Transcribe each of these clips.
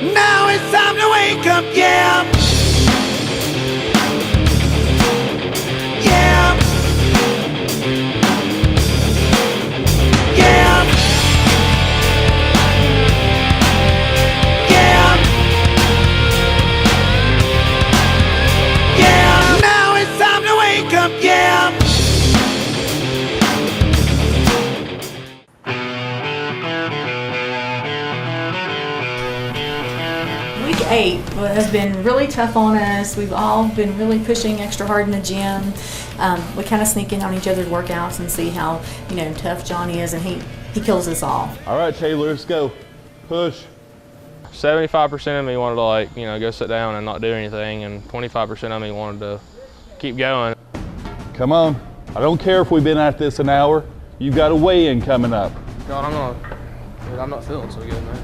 Now it's time to wake up, yeah. Yeah. Yeah. Yeah. Yeah. Now it's time to wake up, yeah. Week 8 has been really tough on us. We've all been really pushing extra hard in the gym. We kind of sneak in on each other's workouts and see how, tough Johnny is, and he kills us all. All right, Taylor, let's go. Push. 75% of me wanted to go sit down and not do anything, and 25% of me wanted to keep going. Come on. I don't care if we've been at this an hour. You've got a weigh-in coming up. God, I'm not feeling so good, man.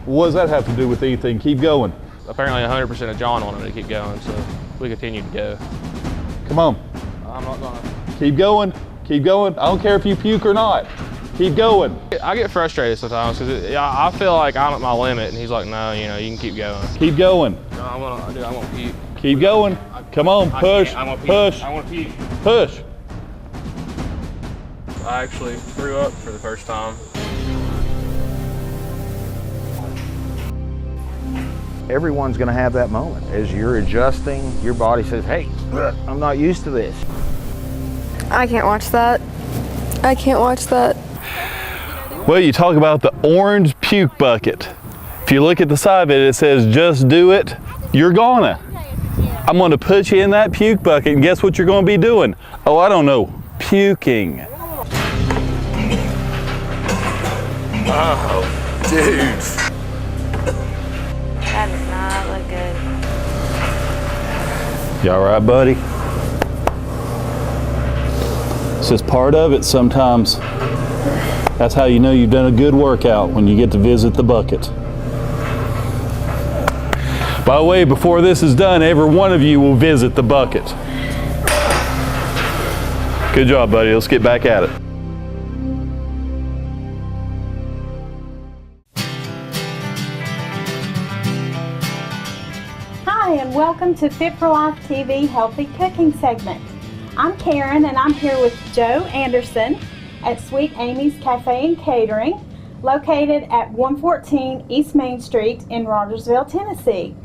What does that have to do with anything? Keep going. Apparently 100% of John wanted me to keep going, so we continued to go. Come on. I'm not gonna. Keep going. Keep going. I don't care if you puke or not. Keep going. I get frustrated sometimes because I feel like I'm at my limit, and he's like, no, you can keep going. Keep going. No, I'm gonna puke. Keep going. Come on, push, push, I want to puke. push. I actually threw up for the first time. Everyone's going to have that moment. As you're adjusting, your body says, hey, I'm not used to this. I can't watch that. I can't watch that. Well, you talk about the orange puke bucket. If you look at the side of it, it says, just do it. You're gonna. I'm gonna put you in that puke bucket, and guess what you're gonna be doing? Oh, I don't know, puking. Oh, dude. That does not look good. You all right, buddy? It's just part of it sometimes. That's how you know you've done a good workout, when you get to visit the bucket. By the way, before this is done, every one of you will visit the bucket. Good job, buddy. Let's get back at it. Hi, and welcome to Fit for Life TV Healthy Cooking segment. I'm Karen, and I'm here with Joe Anderson at Sweet Amy's Café and Catering, located at 114 East Main Street in Rogersville, Tennessee.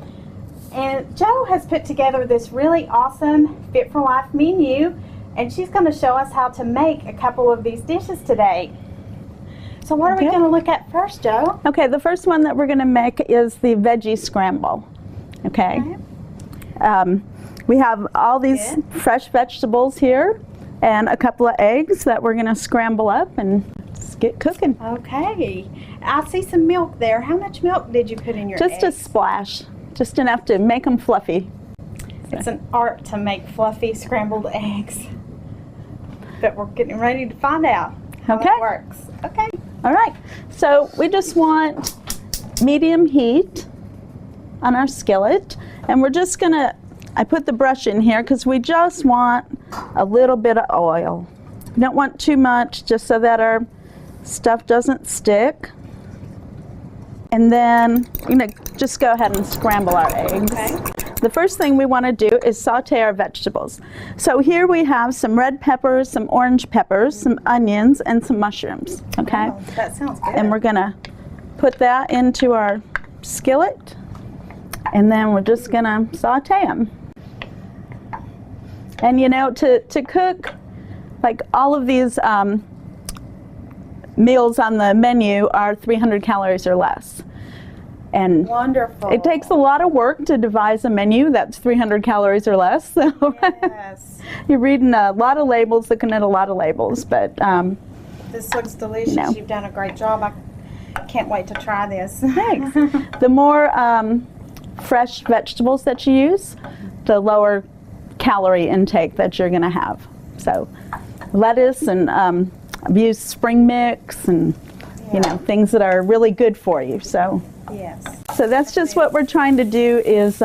And Joe has put together this really awesome Fit for Life menu, and she's going to show us how to make a couple of these dishes today. So what are we going to look at first, Joe? Okay, the first one that we're going to make is the veggie scramble. Okay. We have all these fresh vegetables here and a couple of eggs that we're going to scramble up and just get cooking. Okay. I see some milk there. How much milk did you put in your Just eggs? a splash. Just enough to make them fluffy. It's an art to make fluffy scrambled eggs. But we're getting ready to find out how it works. Okay. All right. So we just want medium heat on our skillet. And we're just going to, I put the brush in here because we just want a little bit of oil. We don't want too much, just so that our stuff doesn't stick. And then just go ahead and scramble our eggs. Okay. The first thing we want to do is saute our vegetables. So here we have some red peppers, some orange peppers, some onions, and some mushrooms. Okay. Oh, that sounds good. And we're going to put that into our skillet. And then we're just going to saute them. And to cook, like all of these meals on the menu are 300 calories or less. And wonderful. It takes a lot of work to devise a menu that's 300 calories or less. So Yes. you're reading a lot of labels, looking at a lot of labels, but This looks delicious. You've done a great job. I can't wait to try this. thanks. The more fresh vegetables that you use, the lower calorie intake that you're going to have. So lettuce, and I've used spring mix, and things that are really good for you. So yes. So that's just what we're trying to do is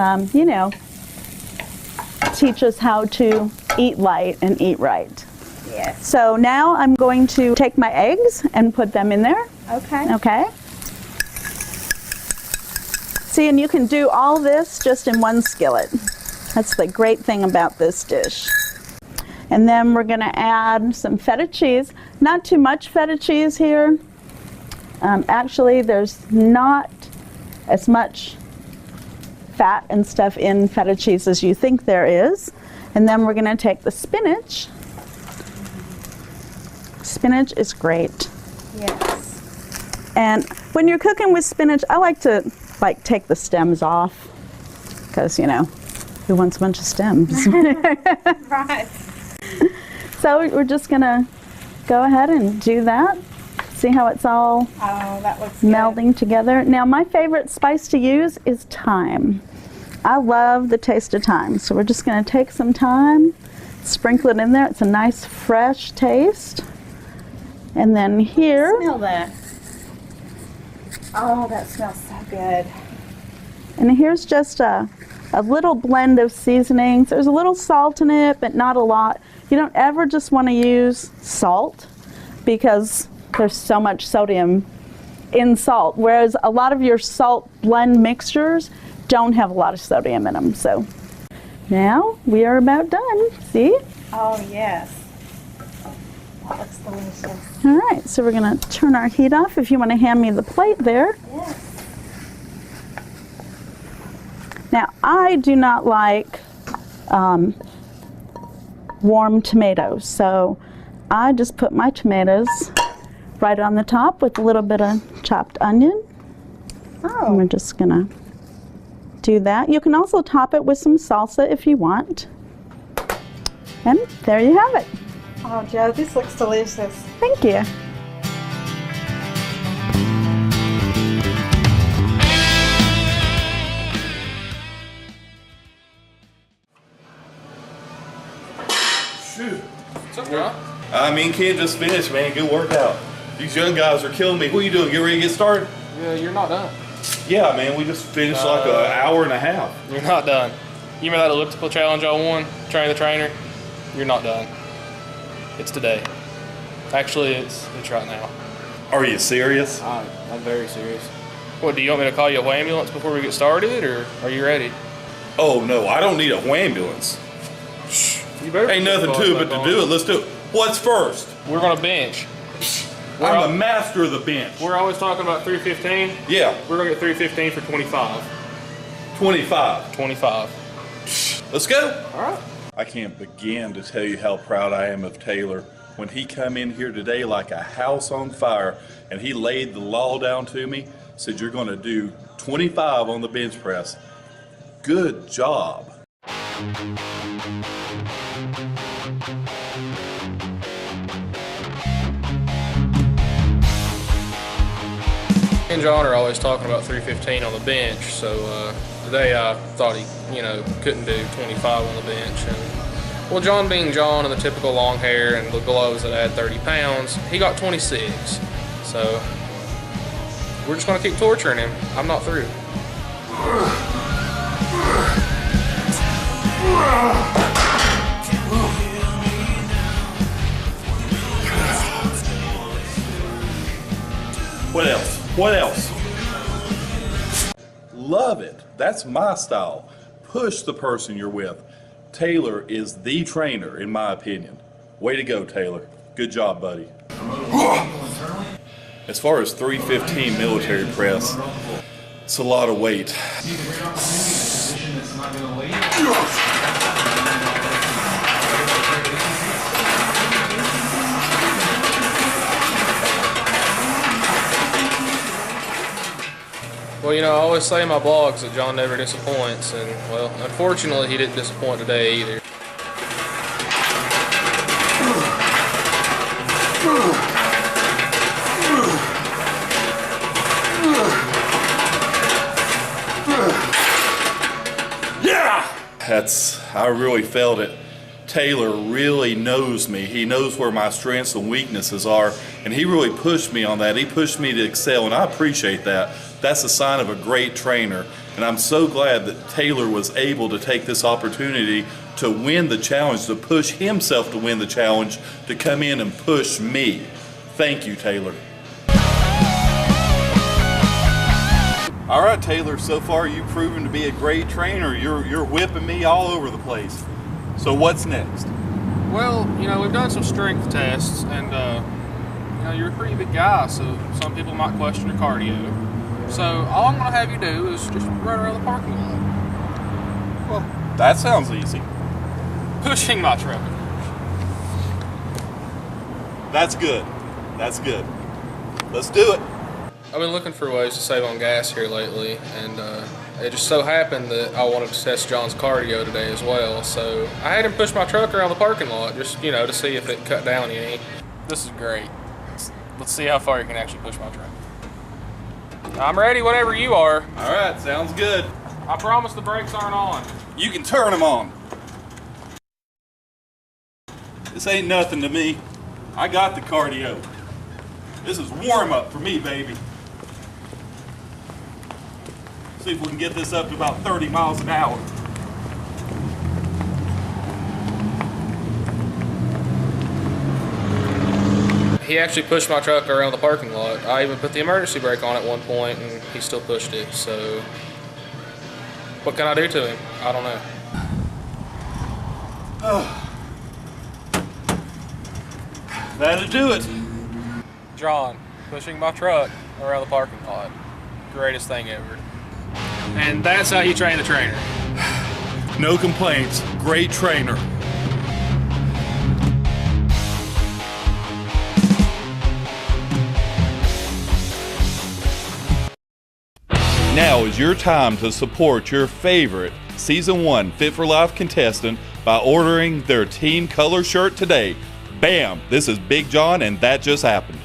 teach us how to eat light and eat right. Yes. So now I'm going to take my eggs and put them in there. Okay. Okay. See, and you can do all this just in one skillet. That's the great thing about this dish. And then we're going to add some feta cheese. Not too much feta cheese here. Actually, there's not as much fat and stuff in feta cheese as you think there is. And then we're going to take the spinach. Spinach is great. Yes. And when you're cooking with spinach, I like to take the stems off, because, you know, who wants a bunch of stems? Right. So we're just going to go ahead and do that. See how it's all That looks good. melding together. Now, my favorite spice to use is thyme. I love the taste of thyme. So we're just going to take some thyme, sprinkle it in there. It's a nice fresh taste. And then here, Smell that. Oh, that smells so good. and here's just a little blend of seasonings. There's a little salt in it, but not a lot. You don't ever just want to use salt because there's so much sodium in salt, whereas a lot of your salt blend mixtures don't have a lot of sodium in them. So now we are about done. See? Oh, yes. That looks delicious. All right, so we're going to turn our heat off if you want to hand me the plate there. Yes. Now, I do not like warm tomatoes, so I just put my tomatoes right on the top with a little bit of chopped onion. Oh. And we're just going to do that. You can also top it with some salsa if you want. And there you have it. Oh, Joe, this looks delicious. Thank you. What's up, Jon? I mean, can't just finish, man. Good workout. These young guys are killing me. What are you doing? Get ready to get started? Yeah, you're not done. Yeah, man. We just finished like an hour and a half. You're not done. You remember that elliptical challenge I won? Train the trainer? You're not done. It's today. Actually, it's right now. Are you serious? I'm very serious. What, do you want me to call you a ambulance before we get started, or are you ready? Oh, no. I don't need a ambulance. You better Ain't nothing to it but to do it. Let's do it. What's first? We're gonna bench. I'm a master of the bench. We're always talking about 315. Yeah, We're gonna get 315 for 25. 25. 25. Let's go. All right. I can't begin to tell you how proud I am of Taylor. When he come in here today like a house on fire and he laid the law down to me, said you're gonna do 25 on the bench press. Good job. Me and Jon are always talking about 315 on the bench, so today I thought he, couldn't do 25 on the bench. And well, Jon being Jon and the typical long hair and the gloves that add 30 pounds, he got 26. So we're just gonna keep torturing him. I'm not through. What else? What else? Love it. That's my style. Push the person you're with. Taylor is the trainer, in my opinion. Way to go, Taylor. Good job, buddy. As far as 315 military press, it's a lot of weight. Well, I always say in my blogs that Jon never disappoints, and well, unfortunately, he didn't disappoint today either. I really felt it. Taylor really knows me. He knows where my strengths and weaknesses are, and he really pushed me on that. He pushed me to excel, and I appreciate that. That's a sign of a great trainer, and I'm so glad that Taylor was able to take this opportunity to win the challenge, to push himself to win the challenge, to come in and push me. Thank you, Taylor. All right, Taylor, so far you've proven to be a great trainer. You're whipping me all over the place. So what's next? Well, you know, we've done some strength tests, and you know, you're a pretty big guy, so some people might question your cardio. So all I'm gonna have you do is just run around the parking lot. Well, that sounds easy. Pushing my truck. That's good. That's good. Let's do it. I've been looking for ways to save on gas here lately, and it just so happened that I wanted to test John's cardio today as well. So I had him push my truck around the parking lot, just, you know, to see if it cut down any. This is great. Let's see how far you can actually push my truck. I'm ready whenever you are. All right, sounds good. I promise the brakes aren't on. You can turn them on. This ain't nothing to me. I got the cardio. This is warm up for me, baby. See if we can get this up to about 30 miles an hour. He actually pushed my truck around the parking lot. I even put the emergency brake on at one point, and he still pushed it. So what can I do to him? I don't know. That'll do it. John, pushing my truck around the parking lot. Greatest thing ever. And that's how you train the trainer. No complaints. Great trainer. Now is your time to support your favorite Season 1 Fit for Life contestant by ordering their team color shirt today. Bam! This is Big Jon, and that just happened.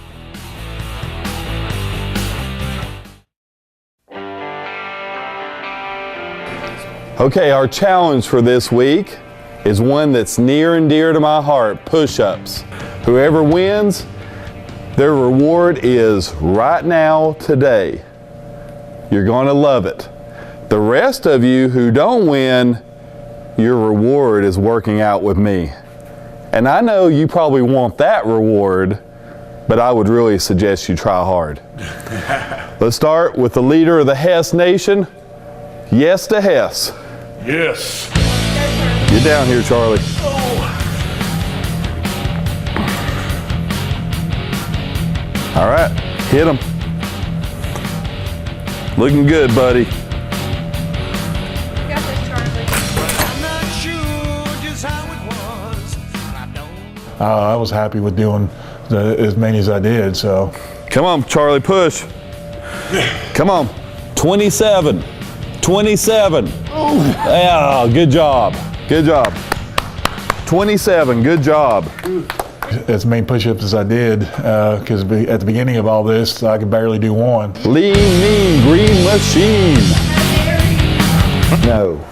Okay, our challenge for this week is one that's near and dear to my heart, push-ups. Whoever wins, their reward is right now, today. You're gonna love it. The rest of you who don't win, your reward is working out with me. And I know you probably want that reward, but I would really suggest you try hard. Let's start with the leader of the Hess Nation. Yes to Hess. Yes. Get down here, Charlie. All right, hit him. Looking good, buddy. Got this, Charlie. I was happy with doing as many as I did, so. Come on, Charlie, push. Come on. 27. 27. Yeah, good job. Good job. 27, good job. As many push-ups as I did, because at the beginning of all this, I could barely do one. Lean, mean, green machine. No,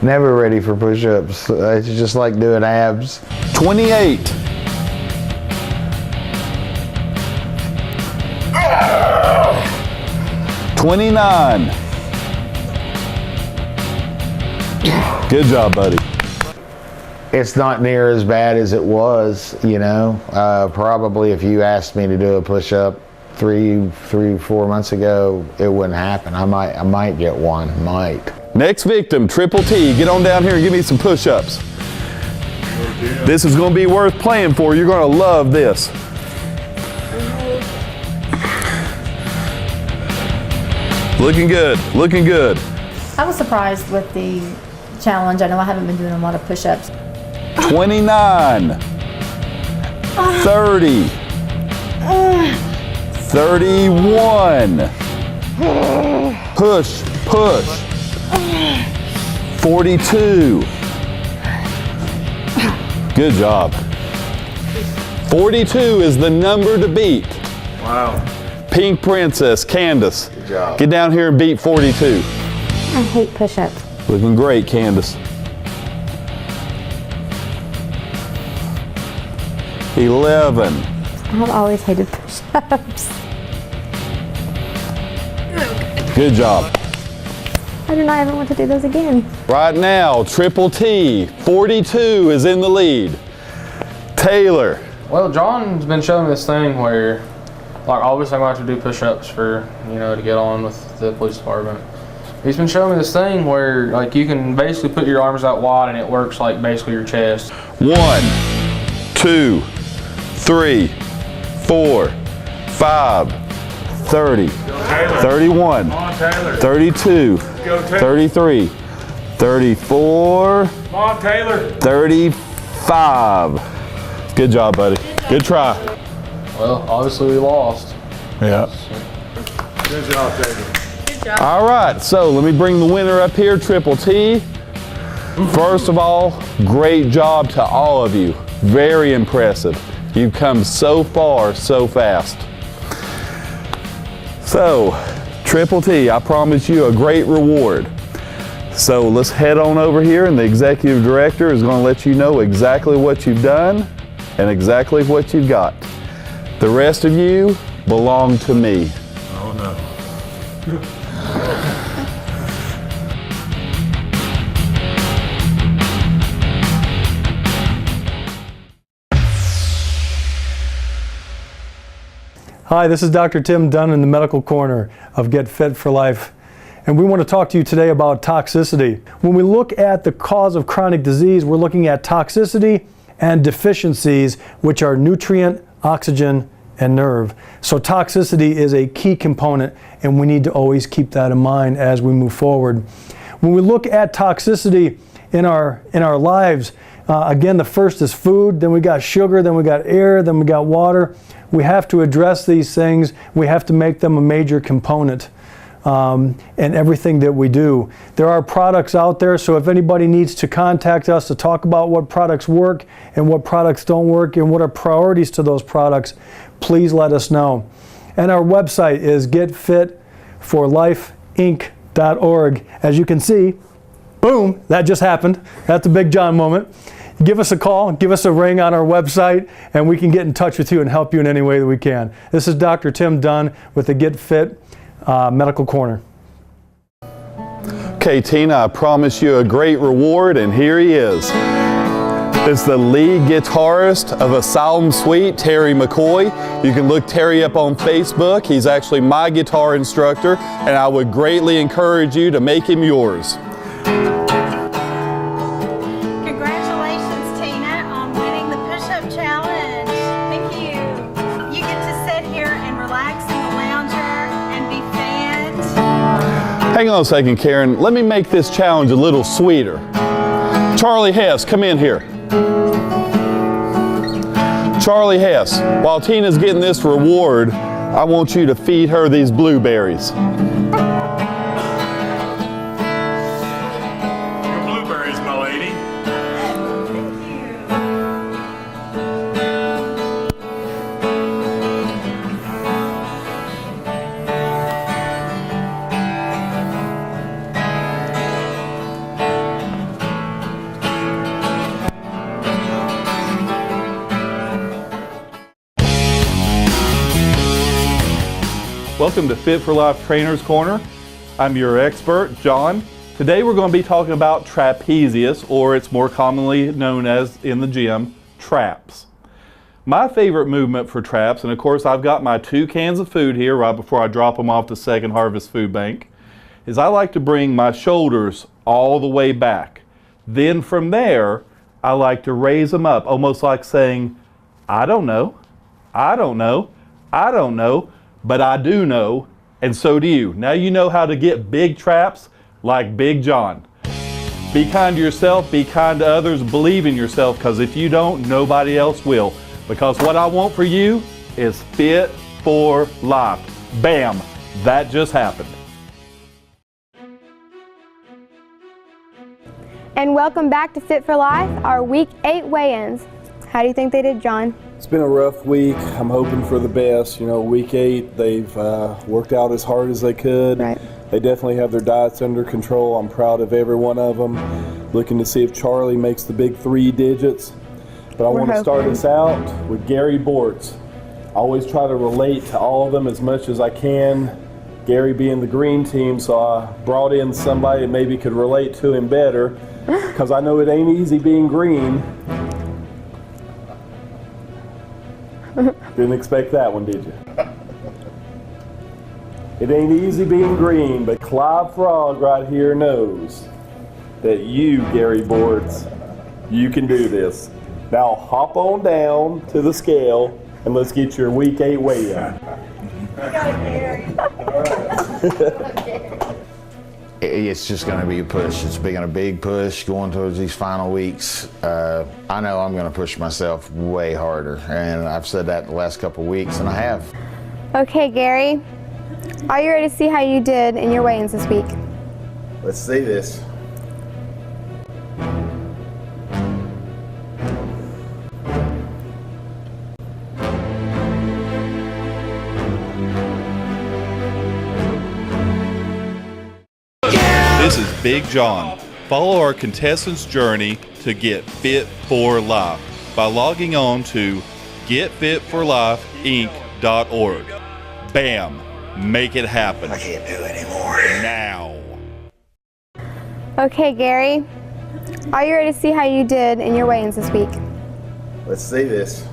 never ready for push-ups. It's just like doing abs. 28. 29. Good job, buddy. It's not near as bad as it was, you know. Probably if you asked me to do a push-up 4 months ago, it wouldn't happen. I might get one, might. Next victim, Triple T. Get on down here and give me some push-ups. This is going to be worth playing for. You're going to love this. Looking good, looking good. I was surprised with the challenge. I know I haven't been doing a lot of push-ups. 29. 30. 31. Push, push. 42. Good job. 42 is the number to beat. Wow. Pink Princess, Candace. Good job. Get down here and beat 42. I hate push-ups. Looking great, Candace. 11. I've always hated push-ups. Good job. I do not ever want to do those again. Right now, Triple T, 42 is in the lead. Taylor. Well, John's been showing this thing where like obviously I'm going to have to do push-ups for, you know, to get on with the police department. He's been showing me this thing where like you can basically put your arms out wide and it works like basically your chest. 1, 2, 3, 4, 5, 30, 31, 32, 33, 34, 35. Good job, buddy. Good try. Well, obviously we lost. Yeah. Good job, Taylor. All right, so let me bring the winner up here, Triple T. First of all, great job to all of you. Very impressive. You've come so far, so fast. So, Triple T, I promise you a great reward. So let's head on over here, and the executive director is going to let you know exactly what you've done and exactly what you've got. The rest of you belong to me. Oh no. Hi, this is Dr. Tim Dunne in the Medical Corner of Get Fit for Life. And we want to talk to you today about toxicity. When we look at the cause of chronic disease, we're looking at toxicity and deficiencies, which are nutrient, oxygen, and nerve. So toxicity is a key component, and we need to always keep that in mind as we move forward. When we look at toxicity in our lives, again, the first is food, then we got sugar, then we got air, then we got water. We have to address these things. We have to make them a major component in everything that we do. There are products out there, so if anybody needs to contact us to talk about what products work and what products don't work and what are priorities to those products, please let us know. And our website is getfitforlifeinc.org. As you can see, boom, that just happened. That's a Big Jon moment. Give us a call, give us a ring on our website, and we can get in touch with you and help you in any way that we can. This is Dr. Tim Dunne with the Get Fit Medical Corner. Okay, Tina, I promise you a great reward, and here he is. It's the lead guitarist of Asylum Suite, Terry McCoy. You can look Terry up on Facebook. He's actually my guitar instructor, and I would greatly encourage you to make him yours. Congratulations, Tina, on winning the push-up challenge. Thank you. You get to sit here and relax in the lounger and be fed. Hang on a second, Karen. Let me make this challenge a little sweeter. Charlie Hess, come in here. Charlie Hess, while Tina's getting this reward, I want you to feed her these blueberries. Blueberries, my lady. Welcome to Fit for Life Trainer's Corner. I'm your expert, Jon. Today we're going to be talking about trapezius, or it's more commonly known as in the gym, traps. My favorite movement for traps, and of course I've got my 2 cans of food here right before I drop them off to Second Harvest Food Bank, is I like to bring my shoulders all the way back. Then from there, I like to raise them up, almost like saying, I don't know, I don't know, I don't know, but I do know, and so do you. Now you know how to get big traps like Big Jon. Be kind to yourself, be kind to others, believe in yourself, because if you don't, nobody else will. Because what I want for you is fit for life. Bam, that just happened. And welcome back to Fit for Life, our Week 8 weigh-ins. How do you think they did, Jon? It's been a rough week. I'm hoping for the best. You know, week 8, they've worked out as hard as they could. Right. They definitely have their diets under control. I'm proud of every one of them. Looking to see if Charlie makes the big 3 digits. But I want to start us out with Gary Bortz. I always try to relate to all of them as much as I can. Gary being the green team, so I brought in somebody that maybe could relate to him better, because I know it ain't easy being green. Didn't expect that one, did you? It ain't easy being green, but Clive Frog right here knows that you, Gary Boards, you can do this. Now hop on down to the scale and let's get your week 8 weigh-in. It's just going to be a push. It's been a big push going towards these final weeks. I know I'm going to push myself way harder, and I've said that the last couple of weeks, and I have. Okay, Gary, are you ready to see how you did in your weigh-ins this week? Let's see this. This is Big Jon. Follow our contestants' journey to get fit for life by logging on to getfitforlifeinc.org. Bam! Make it happen. I can't do anymore. Now. Okay, Gary, are you ready to see how you did in your weigh-ins this week? Let's see this.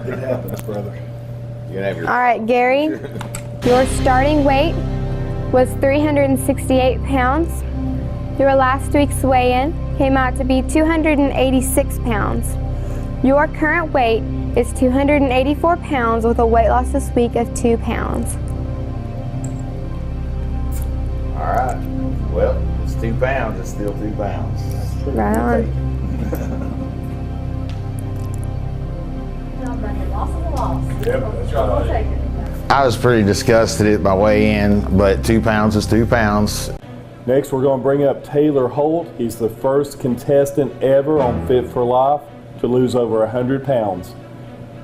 It happens, brother. All right, Gary, your starting weight was 368 pounds. Your last week's weigh-in came out to be 286 pounds. Your current weight is 284 pounds with a weight loss this week of 2 pounds. All right. Well, it's 2 pounds. It's still 2 pounds. Right on. I was pretty disgusted at my weigh-in, but 2 pounds is 2 pounds. Next, we're going to bring up Taylor Holt. He's the first contestant ever on Fit for Life to lose over 100 pounds.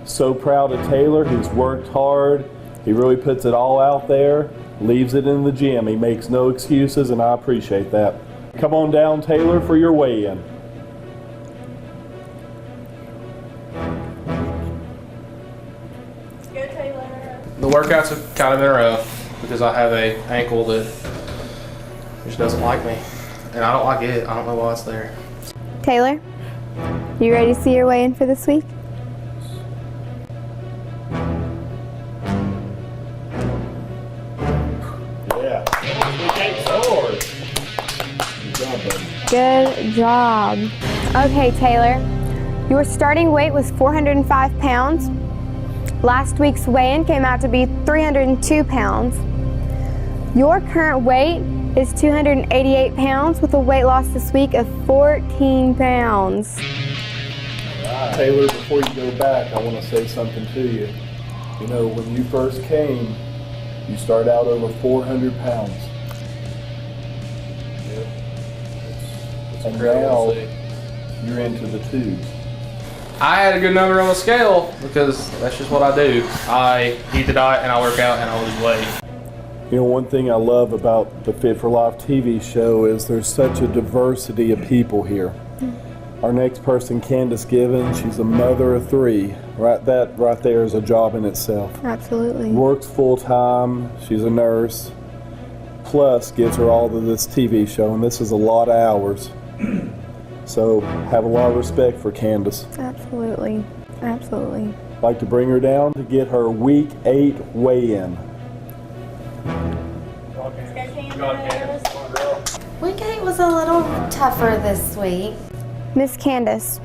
So proud of Taylor. He's worked hard. He really puts it all out there, leaves it in the gym. He makes no excuses, and I appreciate that. Come on down, Taylor, for your weigh-in. The workouts have kind of been rough because I have a ankle that just doesn't like me, and I don't like it. I don't know why it's there. Taylor, you ready to see your weigh-in for this week? Yeah. Good job. Okay, Taylor, your starting weight was 405 pounds. Last week's weigh-in came out to be 302 pounds. Your current weight is 288 pounds with a weight loss this week of 14 pounds. Taylor, before you go back, I want to say something to you. You know, when you first came, you started out over 400 pounds. And now you're into the 2s. I had a good number on the scale because that's just what I do. I eat the diet and I work out and I lose weight. You know, one thing I love about the Fit for Life TV show is there's such a diversity of people here. Our next person, Candace Given, she's a mother of 3. That right there is a job in itself. Absolutely. Works full time, she's a nurse, plus gives her all of this TV show, and this is a lot of hours. So have a lot of respect for Candace. Absolutely. Absolutely. Like to bring her down to get her week 8 weigh-in. Week 8 was a little tougher this week. Miss Candace,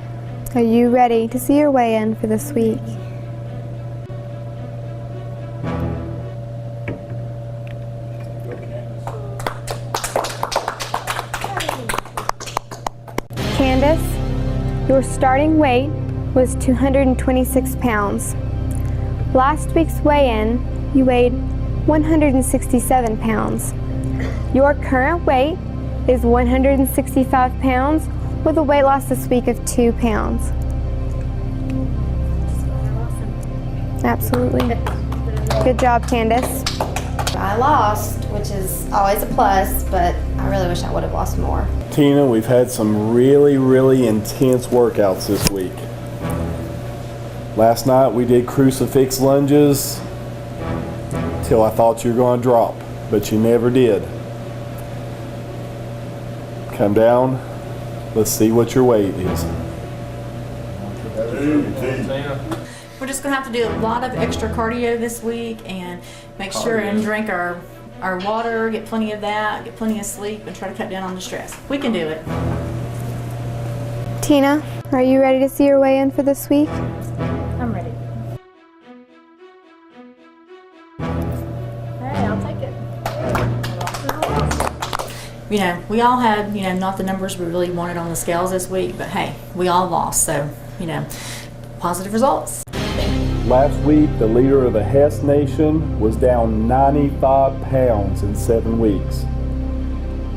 are you ready to see your weigh-in for this week? Candace, your starting weight was 226 pounds. Last week's weigh-in, you weighed 167 pounds. Your current weight is 165 pounds with a weight loss this week of 2 pounds. Absolutely. Good job, Candace. I lost, which is always a plus, but I really wish I would have lost more. Tina, we've had some really, really intense workouts this week. Last night we did crucifix lunges. till I thought you were going to drop, but you never did. Come down. Let's see what your weight is. We're just gonna have to do a lot of extra cardio this week and make sure and drink our water, get plenty of that, get plenty of sleep, and try to cut down on the stress. We can do it. Tina, are you ready to see your weigh in for this week? I'm ready. Hey, I'll take it. You know, we all had, you know, not the numbers we really wanted on the scales this week, but hey, we all lost, so, you know, positive results. Last week, the leader of the Hess Nation was down 95 pounds in 7 weeks.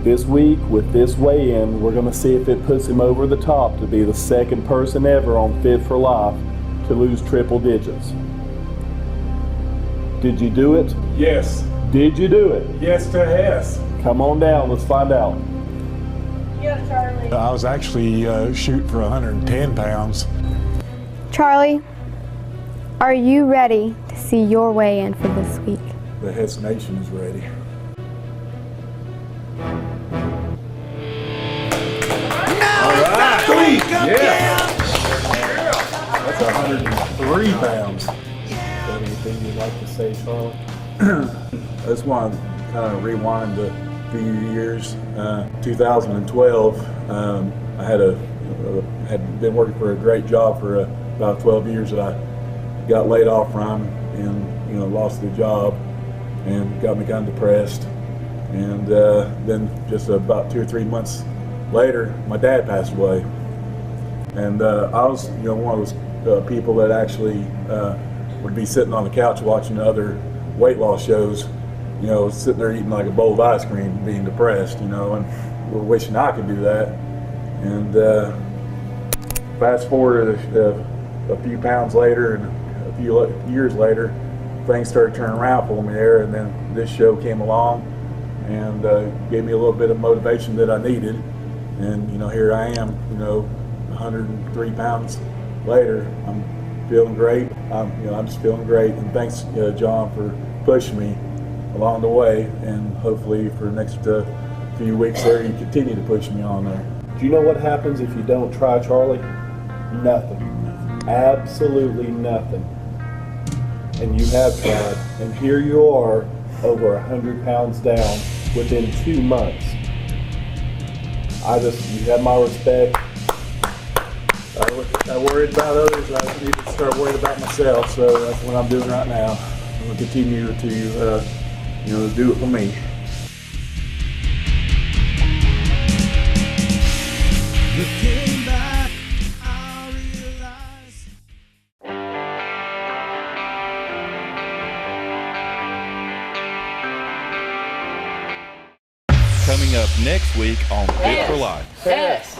This week, with this weigh-in, we're going to see if it puts him over the top to be the second person ever on Fit for Life to lose triple digits. Did you do it? Yes. Did you do it? Yes to Hess. Come on down, let's find out. Yeah, Charlie. I was actually shooting for 110 pounds. Charlie, are you ready to see your weigh in for this week? The Hess Nation is ready. Yeah. That's 103 pounds. Anything you'd like to say, Charlie? I just want to kind of rewind a few years. 2012, I had been working for a great job for about 12 years that I got laid off from, and lost the job, and got me kind of depressed. And then just about 2 or 3 months later, my dad passed away. And I was, one of those people that actually would be sitting on the couch watching other weight loss shows, sitting there eating like a bowl of ice cream, being depressed, and wishing I could do that. And fast forward a few pounds later and a few years later, things started turning around for me there, and then this show came along and gave me a little bit of motivation that I needed. And here I am, 103 pounds later. I'm feeling great. I'm just feeling great. And thanks, John, for pushing me along the way. And hopefully for the next few weeks there, you continue to push me on there. Do you know what happens if you don't try, Charlie? Nothing. Absolutely nothing. And you have tried. And here you are, over 100 pounds down within 2 months. You have my respect. I worried about others. I need to start worrying about myself. So that's what I'm doing right now. I'm going to continue to, do it for me. Looking back, I realize. Coming up next week on Fit for Life. Hess.